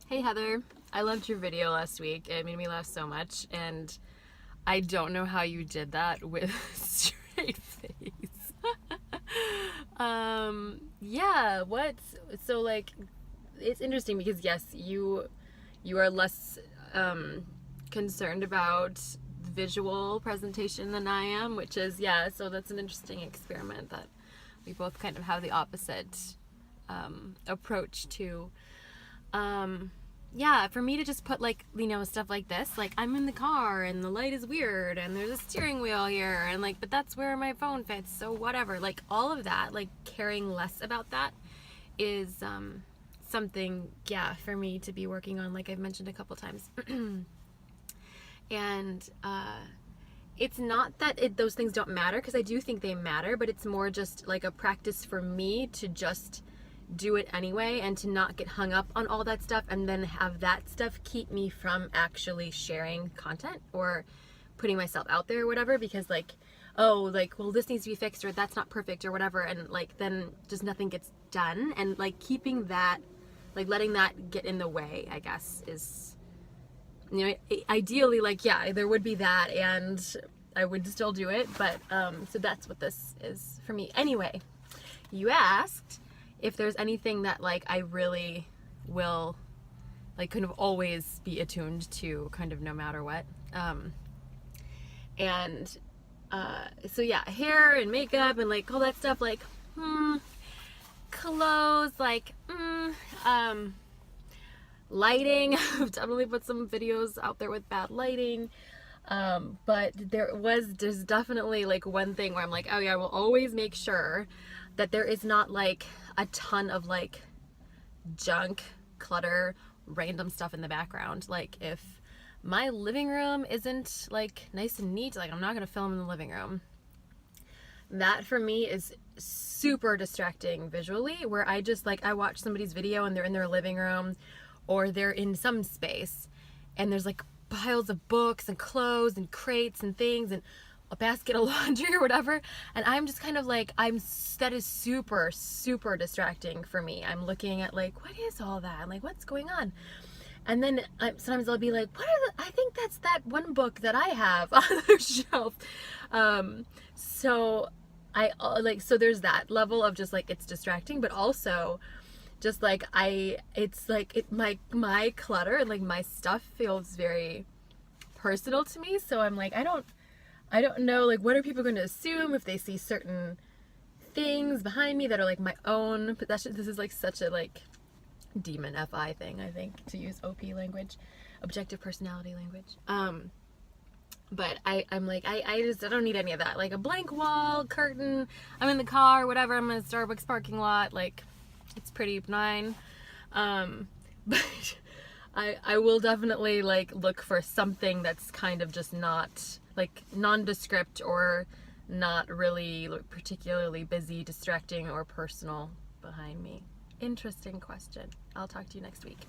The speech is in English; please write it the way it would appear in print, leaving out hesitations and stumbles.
Hey Heather, I loved your video last week. It made me laugh so much, and I don't know how you did that with a straight face. Yeah, so like it's interesting because yes, you are less concerned about visual presentation than I am, which is so that's an interesting experiment that we both kind of have the opposite approach to. For me to just put stuff like this, like I'm in the car and the light is weird and there's a steering wheel here and but that's where my phone fits, so whatever, all of that, caring less about that is something for me to be working on, like I've mentioned a couple times. And it's not that those things don't matter, because I do think they matter, but it's more just like a practice for me to just do it anyway and to not get hung up on all that stuff and then have that stuff keep me from actually sharing content or putting myself out there or whatever, because well, this needs to be fixed, or that's not perfect, or whatever, and then just nothing gets done. And keeping that, letting that get in the way, I guess, is, ideally, there would be that and I would still do it, but so that's what this is for me. Anyway, you asked if there's anything that I really will kind of always be attuned to, kind of no matter what. So yeah, hair and makeup and all that stuff, clothes, lighting. I've definitely put some videos out there with bad lighting. But there's definitely one thing where I'm oh yeah, I will always make sure that there is not a ton of junk, clutter, random stuff in the background. If my living room isn't nice and neat, I'm not gonna film in the living room. That for me is super distracting visually, where I just I watch somebody's video and they're in their living room or they're in some space and there's piles of books and clothes and crates and things and a basket of laundry or whatever, and I'm just kind of that is super, super distracting for me. I'm looking at what is all that, and what's going on, and then sometimes I'll be I think that's that one book that I have on the shelf. So I so there's that level of just it's distracting, but also just my clutter and my stuff feels very personal to me. So I'm I don't know, what are people going to assume if they see certain things behind me that are my own. But this is such a demon FI thing, I think, to use OP language, objective personality language. But I'm I don't need any of that. A blank wall, curtain, I'm in the car, whatever, I'm in a Starbucks parking lot, it's pretty benign. But I will definitely look for something that's kind of just not nondescript or not really particularly busy, distracting, or personal behind me. Interesting question. I'll talk to you next week.